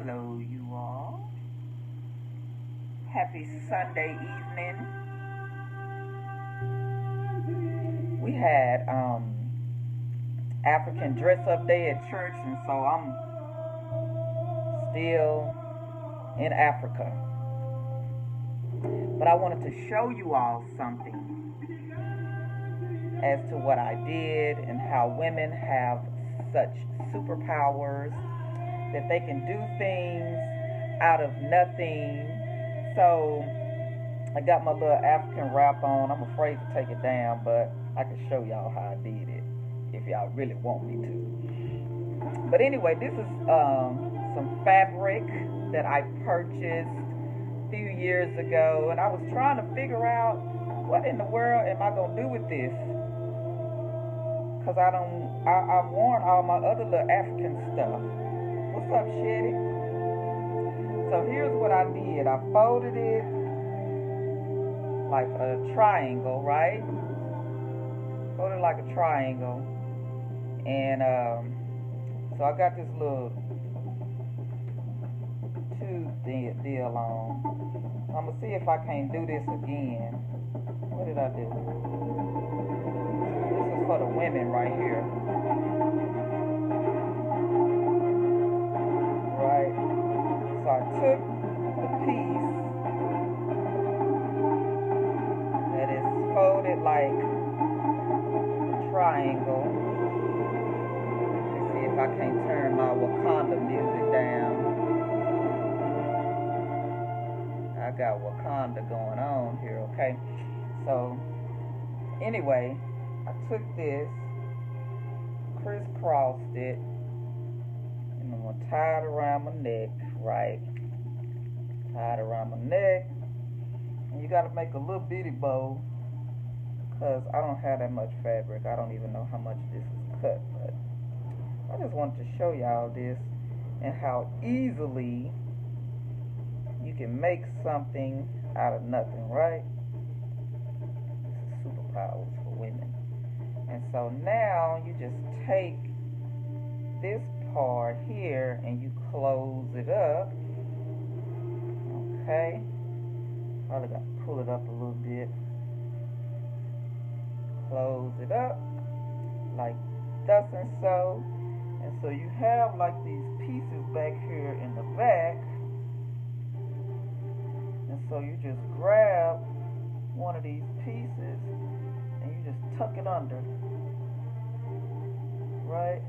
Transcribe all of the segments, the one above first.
Hello, you all. Happy Sunday evening. We had African dress up day at church, and so I'm still in Africa. But I wanted to show you all something as to what I did and how women have such superpowers that they can do things out of nothing. So I got my little African wrap on. I'm afraid to take it down, but I can show y'all how I did it if y'all really want me to. But anyway, this is some fabric that I purchased a few years ago, and I was trying to figure out what in the world am I gonna do with this, because I've worn all my other little African stuff. What's up, Shetty? So here's what I did. I folded it like a triangle, right? Folded like a triangle. And so I got this little tube deal on. I'm going to see if I can't do this again. What did I do? This is for the women right here. Right? So I took the piece that is folded like a triangle. Let's see if I can't turn my Wakanda music down. I got Wakanda going on here, okay? So, anyway, I took this, crisscrossed it, and I'm going to tie it around my neck, right? Tie it around my neck. And you got to make a little bitty bow, because I don't have that much fabric. I don't even know how much this is cut, but I just wanted to show y'all this and how easily you can make something out of nothing, right? This is superpowers for women. And so now you just take this part here and you close it up. Okay. Probably got to pull it up a little bit. Close it up like thus and so. And so you have like these pieces back here in the back. And so you just grab one of these pieces and you just tuck it under. Right?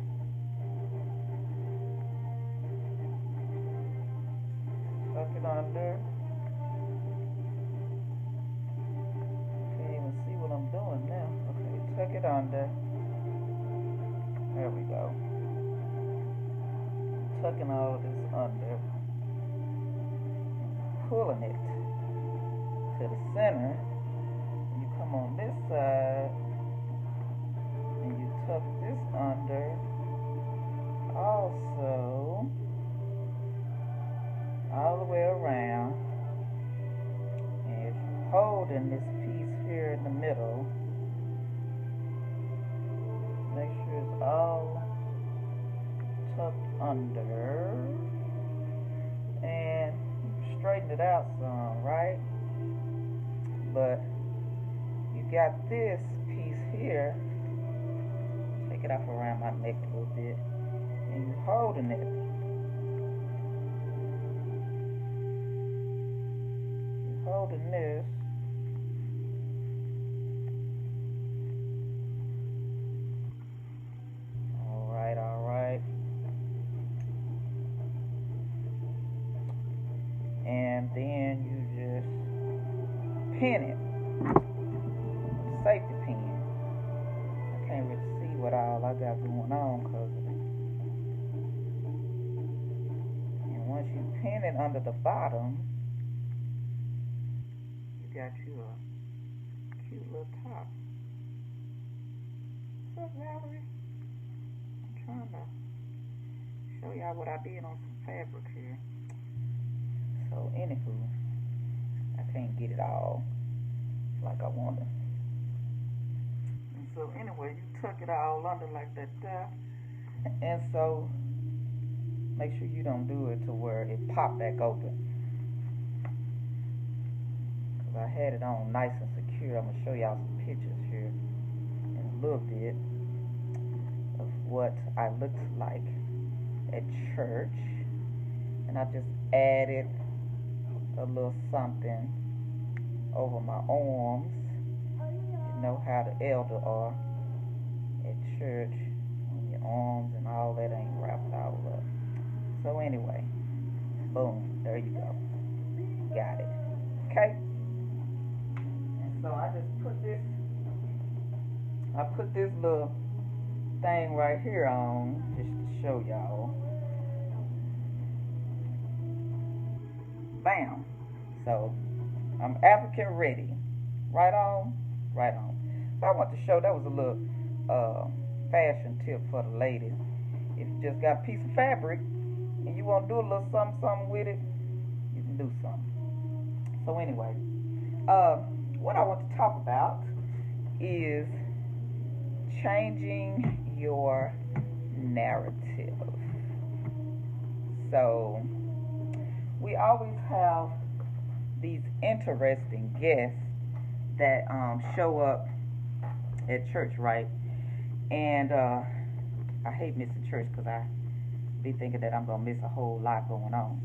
Tuck it under. Can't even see what I'm doing now. Okay, tuck it under. There we go. Tucking all of this under. Pulling it to the center. You come on this side and you tuck this under also all the way around, and if you're holding this piece here in the middle, make sure it's all tucked under, and straighten it out some, right? But you got this piece here, take it off around my neck a little bit, and you're holding it. You're holding this. Alright, alright. And then you just pin it with a safety pin. I can't really see what all I got going on because of it. And once you pin it under the bottom, you got you a cute little top. What's up, Valerie? I'm trying to show y'all what I did on some fabric here. So anywho, I can't get it all like I want to. And so anyway, you tuck it all under like that there. And so Make sure you don't do it to where it pop back open. Because I had it on nice and secure. I'm going to show y'all some pictures here in a little bit of what I looked like at church. And I just added a little something over my arms. You know how the elder are at church, when your arms and all that ain't wrapped all up. So anyway, boom, there you go. Got it. Okay? And so I put this little thing right here on just to show y'all. Bam. So I'm African ready. Right on? Right on. So I want to show, that was a little fashion tip for the ladies. If you just got a piece of fabric and you want to do a little something with it, you can do something. So anyway, what I want to talk about is changing your narrative. So we always have these interesting guests that show up at church, right? And I hate missing church because I be thinking that I'm going to miss a whole lot going on.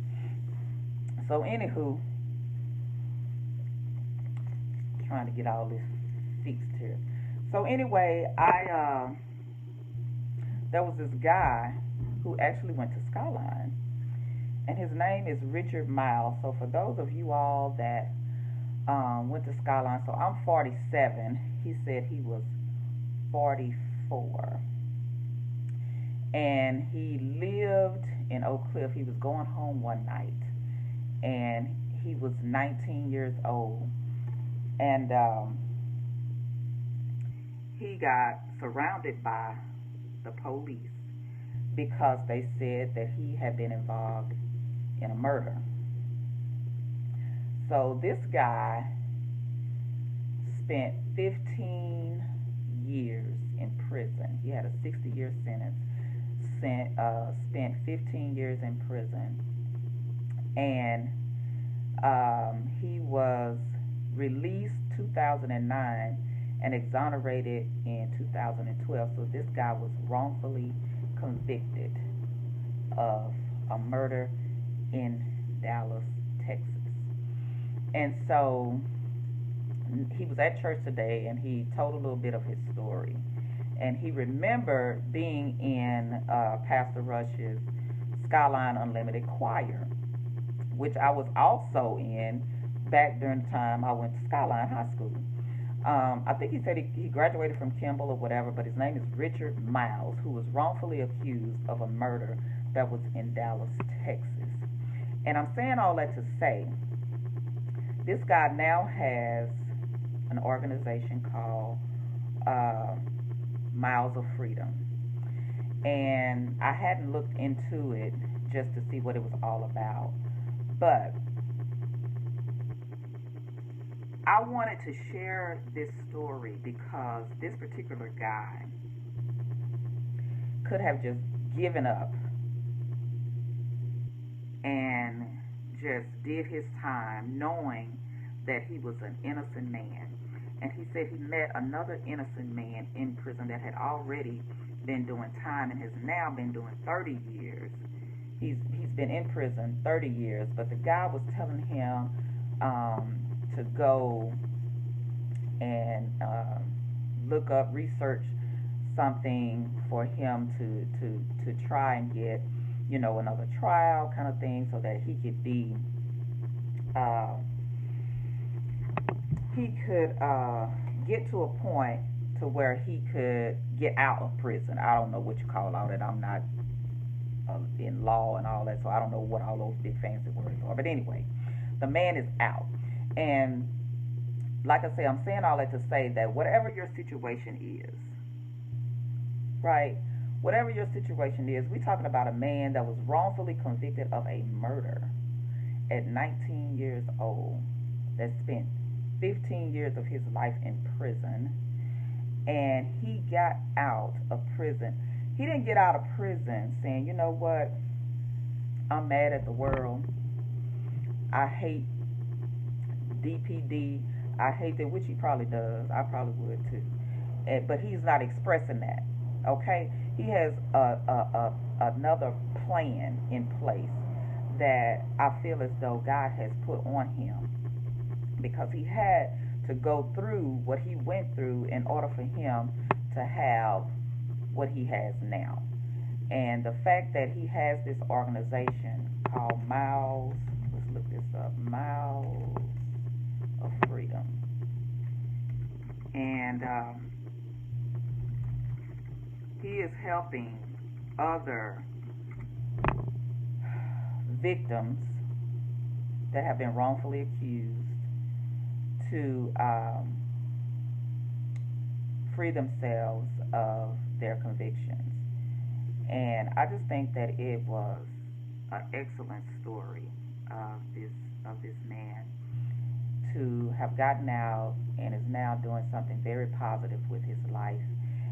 So anywho, trying to get all this fixed here. So anyway, there was this guy who actually went to Skyline, and his name is Richard Miles. So for those of you all that went to Skyline, so I'm 47. He said he was 44. And he lived in Oak Cliff. He was going home one night, and he was 19 years old. And he got surrounded by the police because they said that he had been involved in a murder. So this guy spent 15 years in prison. He had a 60-year sentence. Spent 15 years in prison, and he was released 2009 and exonerated in 2012. So this guy was wrongfully convicted of a murder in Dallas, Texas. And so he was at church today, and he told a little bit of his story. And he remembered being in Pastor Rush's Skyline Unlimited Choir, which I was also in back during the time I went to Skyline High School. I think he said he graduated from Kimball or whatever, but his name is Richard Miles, who was wrongfully accused of a murder that was in Dallas, Texas. And I'm saying all that to say, this guy now has an organization called Miles of Freedom. And I hadn't looked into it just to see what it was all about. But I wanted to share this story because this particular guy could have just given up and just did his time knowing that he was an innocent man. And he said he met another innocent man in prison that had already been doing time and has now been doing 30 years. He's been in prison 30 years, but the guy was telling him to go and look up, research something for him to try and get, another trial kind of thing, so that he could be get to a point to where he could get out of prison. I don't know what you call all that. I'm not in law and all that, so I don't know what all those big fancy words are. But anyway, the man is out. And like I say, I'm saying all that to say that whatever your situation is, right? Whatever your situation is, we're talking about a man that was wrongfully convicted of a murder at 19 years old, that spent 15 years of his life in prison, and he got out of prison. He didn't get out of prison saying, you know what, I'm mad at the world. I hate DPD. I hate that, which he probably does. I probably would too. But he's not expressing that. Okay, he has another plan in place that I feel as though God has put on him, because he had to go through what he went through in order for him to have what he has now. And the fact that he has this organization called Miles, let's look this up, Miles of Freedom. And he is helping other victims that have been wrongfully accused to free themselves of their convictions. And I just think that it was an excellent story of this man to have gotten out and is now doing something very positive with his life.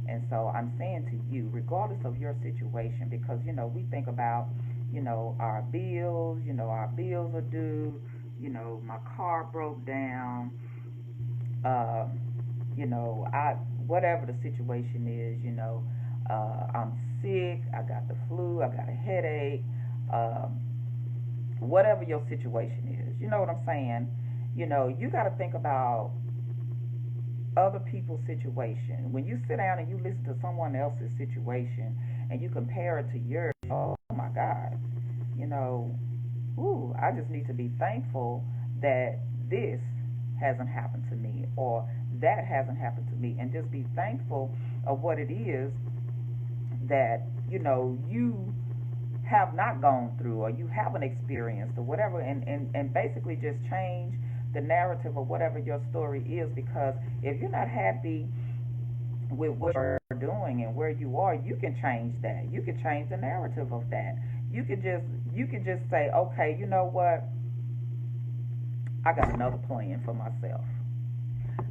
And so I'm saying to you, regardless of your situation, because we think about our bills, our bills are due, my car broke down, I whatever the situation is, I'm sick, I got the flu, I got a headache, whatever your situation is, you know what I'm saying? You got to think about other people's situation. When you sit down and you listen to someone else's situation and you compare it to yours, oh my God, I just need to be thankful that this hasn't happened to me or that hasn't happened to me, and just be thankful of what it is that you have not gone through or you haven't experienced or whatever, and basically just change the narrative of whatever your story is. Because if you're not happy with what you're doing and where you are, you can change that. You can change the narrative of that. You can just say, okay, you know what? I got another plan for myself.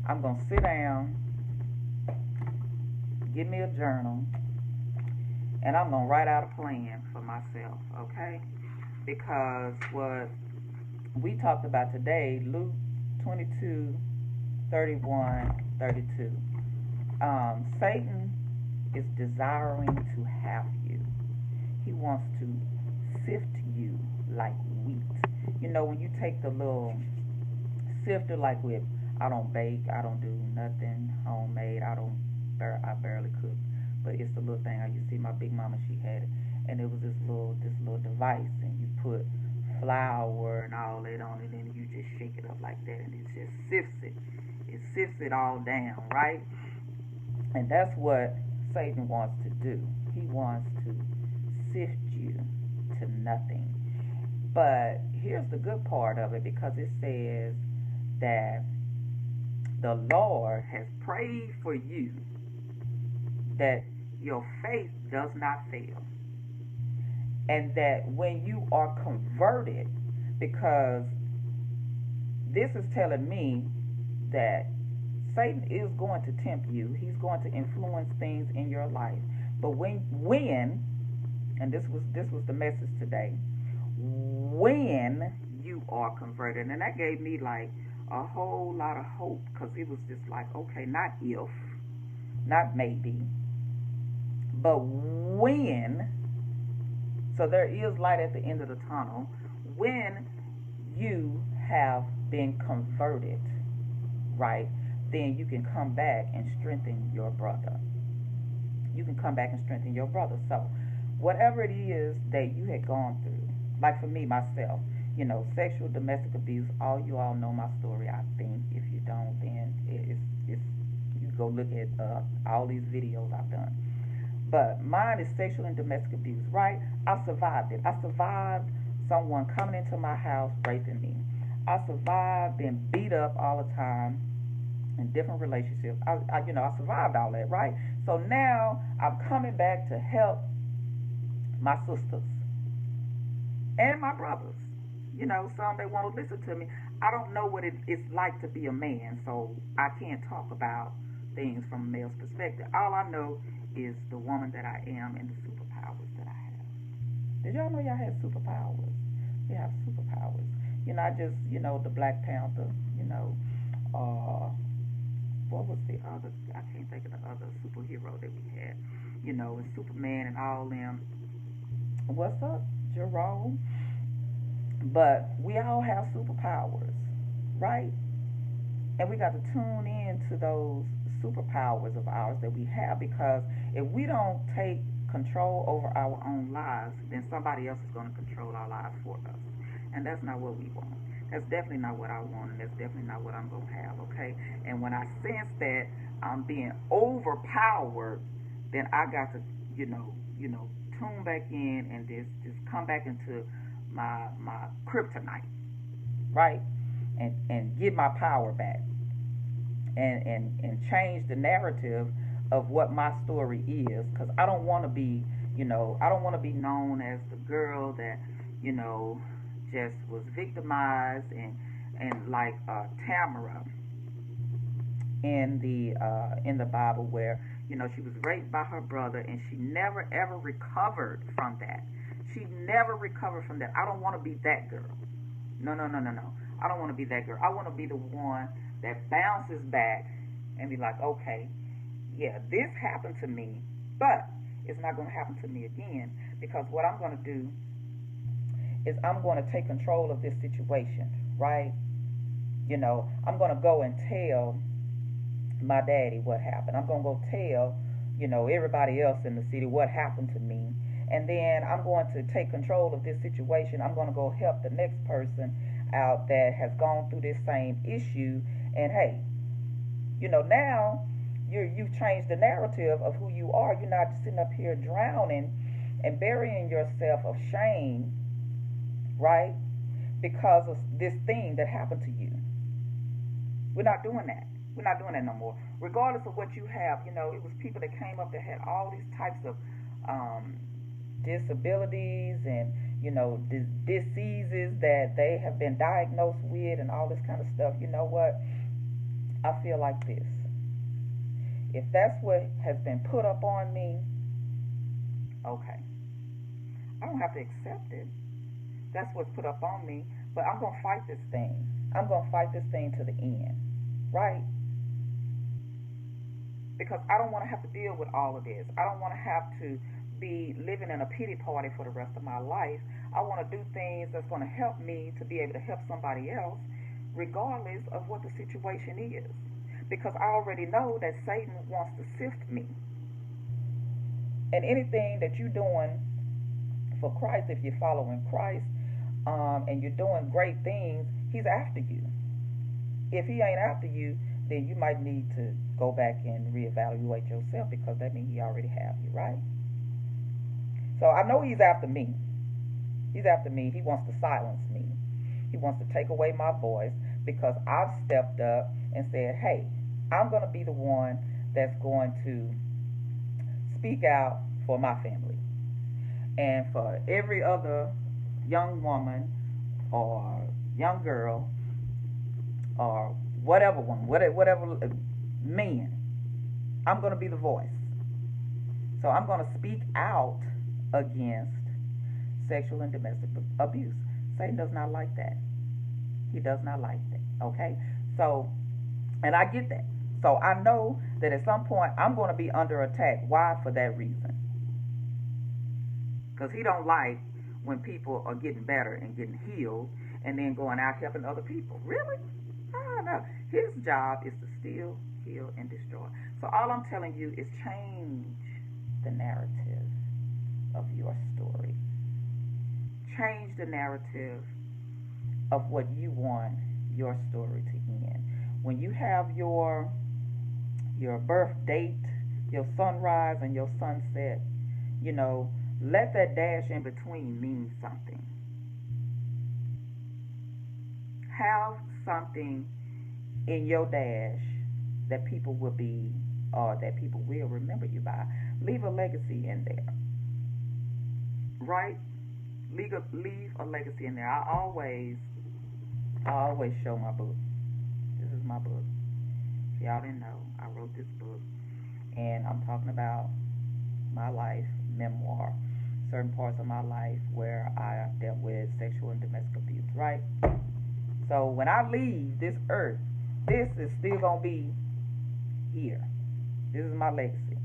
I'm gonna sit down, get me a journal, and I'm gonna write out a plan for myself, okay? Because what we talked about today, Luke 22:31-32. Satan is desiring to have you. He wants to sift you like wheat. When you take the little sifter, like with, I don't bake, I don't do nothing homemade, I barely cook, but it's the little thing. I used to see my big mama, she had it, and it was this little device, and you put flour and all that on it, and you just shake it up like that, and it just sifts it. It sifts it all down, right? And that's what Satan wants to do. He wants to sift you to nothing. But here's the good part of it, because it says that the Lord has prayed for you that your faith does not fail. And that when you are converted, because this is telling me that Satan is going to tempt you. He's going to influence things in your life. But when and this was the message today, when you are converted, and that gave me like a whole lot of hope, because it was just like, okay, not if, not maybe, but when. So there is light at the end of the tunnel when you have been converted, right? Then you can come back and strengthen your brother. You can come back and strengthen your brother. So whatever it is that you had gone through, like for me, myself, sexual, domestic abuse, you all know my story, I think. If you don't, then it's you go look at all these videos I've done. But mine is sexual and domestic abuse, right? I survived it. I survived someone coming into my house raping me. I survived being beat up all the time in different relationships. I survived all that, right? So now I'm coming back to help my sisters and my brothers. Some they want to listen to me. I don't know what it's like to be a man, so I can't talk about things from a male's perspective. All I know is the woman that I am and the superpowers that I have. Did y'all know y'all had superpowers? We have superpowers. You're not just, the Black Panther, uh, what was the other? I can't think of the other superhero that we had. And Superman and all them. What's up, Jerome? But we all have superpowers, right? And we got to tune in to those superpowers of ours that we have, because if we don't take control over our own lives, then somebody else is going to control our lives for us. And that's not what we want. That's definitely not what I want, and that's definitely not what I'm going to have, okay? And when I sense that I'm being overpowered, then I got to, tune back in and just come back into my kryptonite, right? And get my power back, and change the narrative of what my story is, because I don't want to be, I don't want to be known as the girl that, you know just was victimized, and like Tamara in the Bible, where she was raped by her brother, and she never ever recovered from that. She never recovered from that. I don't want to be that girl. No, no, no, no, no. I don't want to be that girl. I want to be the one that bounces back and be like, okay, yeah, this happened to me, but it's not going to happen to me again, because what I'm going to do is I'm going to take control of this situation, right? I'm going to go and tell my daddy what happened. I'm going to go tell, everybody else in the city what happened to me. And then I'm going to take control of this situation. I'm going to go help the next person out that has gone through this same issue. And hey, now you've changed the narrative of who you are. You're not sitting up here drowning and burying yourself of shame, right? Because of this thing that happened to you. We're not doing that. We're not doing that no more. Regardless of what you have, it was people that came up that had all these types of disabilities and diseases that they have been diagnosed with, and all this kind of stuff. You know what? I feel like this. If that's what has been put up on me, okay, I don't have to accept it. That's what's put up on me. But I'm gonna fight this thing. I'm gonna fight this thing to the end, right? Because I don't want to have to deal with all of this. I don't want to have to be living in a pity party for the rest of my life. I want to do things that's going to help me to be able to help somebody else, regardless of what the situation is. Because I already know that Satan wants to sift me. And anything that you're doing for Christ, if you're following Christ, and you're doing great things, he's after you. If he ain't after you, then you might need to go back and reevaluate yourself, because that means he already have you, right? So I know he's after me. He's after me. He wants to silence me. He wants to take away my voice, because I've stepped up and said, hey, I'm going to be the one that's going to speak out for my family. And for every other young woman or young girl or whatever one, whatever man, I'm going to be the voice. So I'm going to speak out against sexual and domestic abuse. Satan does not like that. He does not like that. Okay? So, and I get that. So I know that at some point I'm going to be under attack. Why? For that reason. Because he don't like when people are getting better and getting healed and then going out helping other people. Really? Oh, no. His job is to steal, kill, and destroy. So all I'm telling you is change the narrative of your story. Change the narrative of what you want your story to end. When you have your birth date, your sunrise and your sunset, let that dash in between mean something. Have something in your dash that people will be, or that people will remember you by. Leave a legacy in there, right? Leave a legacy in there. I always show my book. This is my book. If y'all didn't know, I wrote this book, and I'm talking about my life memoir. certain parts of my life where I dealt with sexual and domestic abuse, right? So when I leave this earth, this is still gonna be here. This is my legacy.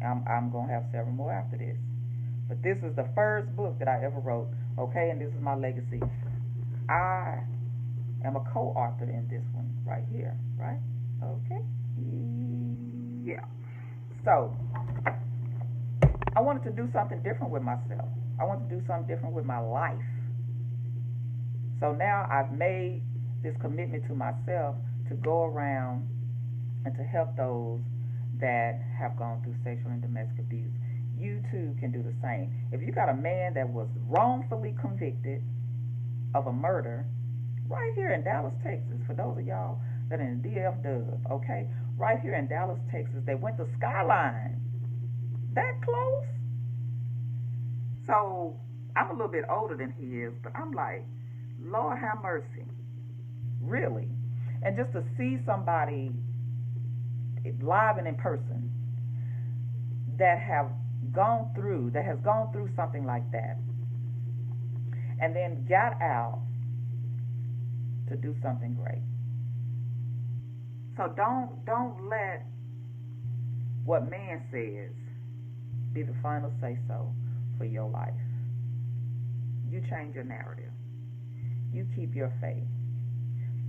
I'm gonna have several more after this, but this is the first book that I ever wrote. Okay, and this is my legacy. I am a co-author in this one right here, right? Okay. Yeah. So I wanted to do something different with myself. I wanted to do something different with my life. So now I've made this commitment to myself to go around and to help those that have gone through sexual and domestic abuse. You too can do the same. If you got a man that was wrongfully convicted of a murder right here in Dallas, Texas, for those of y'all that are in the DF Dub, okay? Right here in Dallas, Texas, they went to Skyline. That close? So I'm a little bit older than he is, but I'm like, Lord have mercy. Really? And just to see somebody live and in person that has gone through something like that and then got out to do something great. So don't let what man says be the final say so for your life. You change your narrative. You keep your faith.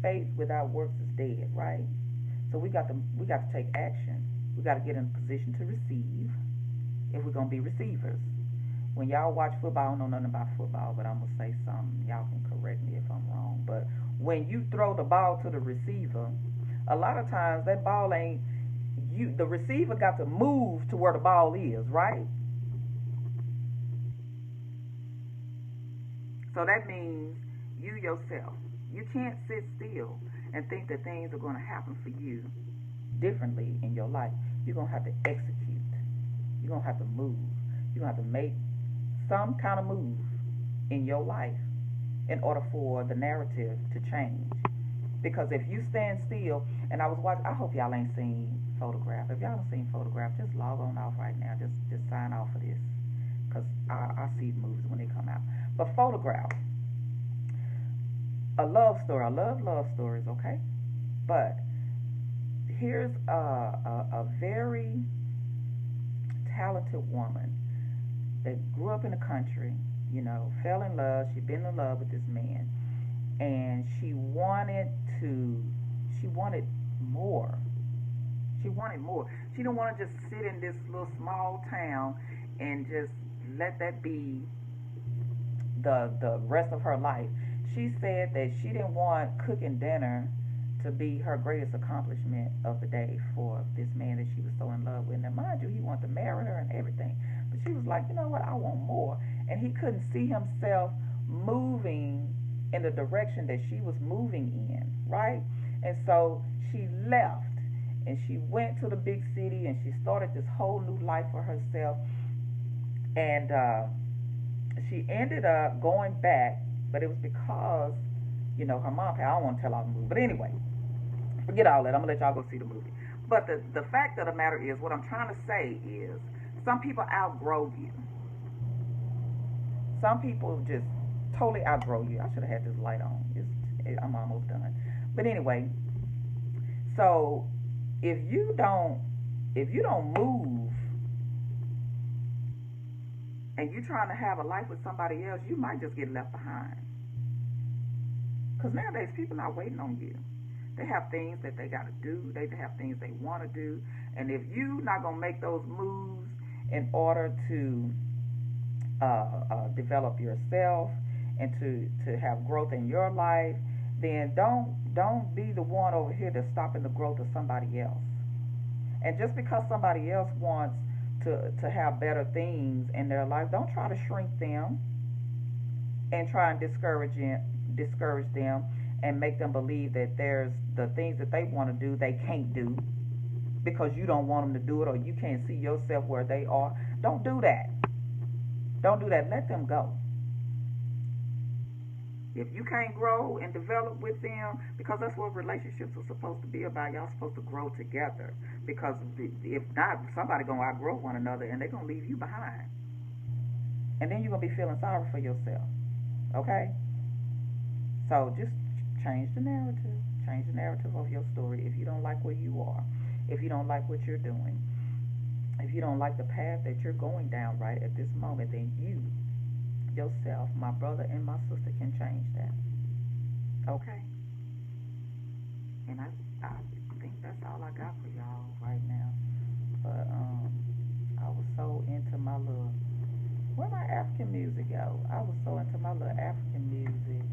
Faith without works is dead, right? So we got to take action. We got to get in a position to receive if we're gonna be receivers. When y'all watch football, I don't know nothing about football, but I'm gonna say something. Y'all can correct me if I'm wrong. But when you throw the ball to the receiver, a lot of times that ball ain't you. The receiver got to move to where the ball is, right? So that means you yourself. You can't sit still and think that things are going to happen for you differently in your life. You're going to have to execute. You're going to have to move. You're going to have to make some kind of move in your life in order for the narrative to change. Because if you stand still, and I was watching, I hope y'all ain't seen Photograph. If y'all don't seen Photograph, just log on off right now. Just sign off for this. Because I see movies when they come out. But Photograph, a love story. I love stories, okay? But here's a very talented woman that grew up in the country, fell in love. She'd been in love with this man, and she wanted more. She wanted more. She didn't want to just sit in this little small town and just let that be the rest of her life. She said that she didn't want cooking dinner to be her greatest accomplishment of the day for this man that she was so in love with. Now, mind you, he wanted to marry her and everything. But she was like, you know what, I want more. And he couldn't see himself moving in the direction that she was moving in, right? And so she left and she went to the big city and she started this whole new life for herself. And she ended up going back, but it was because, her mom, I don't want to tell all the movie. But anyway, forget all that. I'm going to let y'all go see the movie. But the fact of the matter is, what I'm trying to say is, some people outgrow you. Some people just totally outgrow you. I should have had this light on. I'm almost done. But anyway, so if you don't move and you're trying to have a life with somebody else, you might just get left behind. Because nowadays, people are not waiting on you. They have things that they got to do. They have things they want to do. And if you're not going to make those moves in order to develop yourself and to have growth in your life, then don't be the one over here that's stopping the growth of somebody else. And just because somebody else wants to have better things in their life, don't try to shrink them and try and discourage them and make them believe that there's the things that they want to do they can't do because you don't want them to do it, or you can't see yourself where they are. Don't do that. Don't do that. Let them go. If you can't grow and develop with them, because that's what relationships are supposed to be about. Y'all supposed to grow together. Because if not, somebody gonna outgrow one another and they're gonna leave you behind. And then you're going to be feeling sorry for yourself. Okay? So just change the narrative. Change the narrative of your story. If you don't like where you are, if you don't like what you're doing, if you don't like the path that you're going down right at this moment, then you, yourself, my brother and my sister, can change that. Okay? And I think that's all I got for y'all right now. But I was so into my little, where my African music go? I was so into my little African music.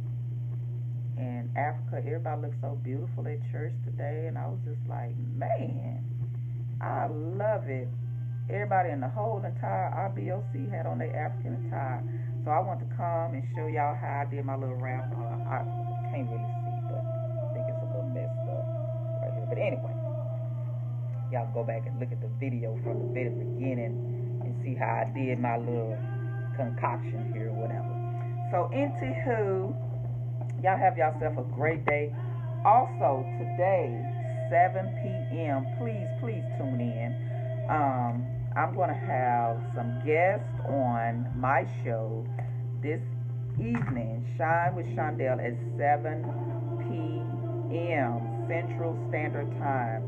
And Africa, everybody looked so beautiful at church today, and I was just like, man, I love it. Everybody in the whole entire IBOC had on their African attire. So I want to come and show y'all how I did my little rap. I can't really see, but I think it's a little messed up right here. But anyway, y'all go back and look at the video from the very beginning and see how I did my little concoction here or whatever. So, anywho, y'all have yourself a great day. Also, today, 7 p.m., please tune in. I'm going to have some guests on my show this evening, Shine with Shondell, at 7 p.m. Central Standard Time.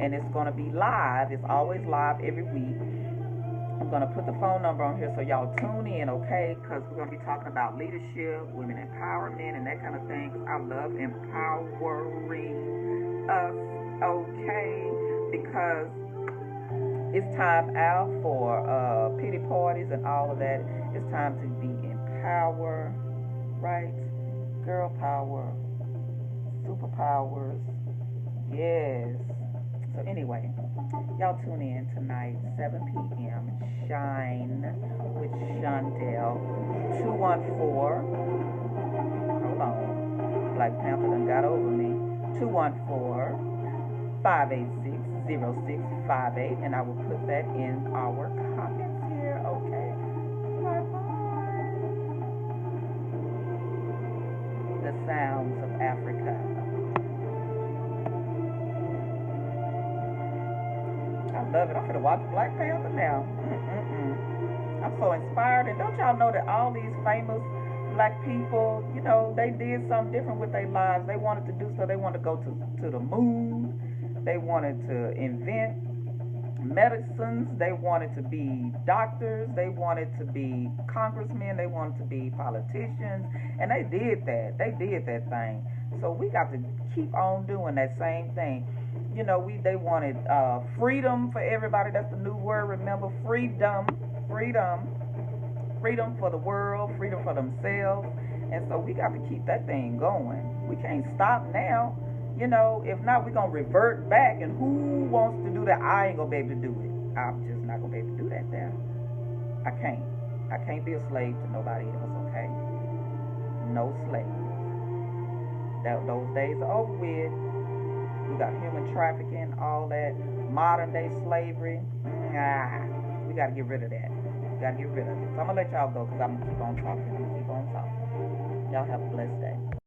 And it's going to be live. It's always live every week. I'm going to put the phone number on here so y'all tune in, okay? Because we're going to be talking about leadership, women empowerment, and that kind of thing. I love empowering us, okay? Because it's time out for pity parties and all of that. It's time to be empowered, right? Girl power, superpowers, yes. So anyway, y'all tune in tonight, 7 p.m. Shine with Shondell. 214. Hold on. Black Panther done got over me. 214-586-0658. And I will put that in our comments here, okay? Bye-bye. The sounds of Africa. I love it. I'm gonna watch Black Panther now. I'm so inspired. And don't y'all know that all these famous black people, you know, they did something different with their lives. They wanted to do so. They wanted to go to the moon. They wanted to invent medicines. They wanted to be doctors. They wanted to be congressmen. They wanted to be politicians. And they did that. They did that thing. So we got to keep on doing that same thing. You know, they wanted freedom for everybody. That's the new word. Remember, freedom for the world, freedom for themselves. And so we got to keep that thing going. We can't stop now. You know, if not, we're going to revert back. And who wants to do that? I ain't going to be able to do it. I'm just not going to be able to do that there. I can't. I can't be a slave to nobody else, okay? No slaves. Those days are over with. We got human trafficking, all that, modern day slavery. We got to get rid of that. We got to get rid of it. So I'm going to let y'all go because I'm going to keep on talking. Y'all have a blessed day.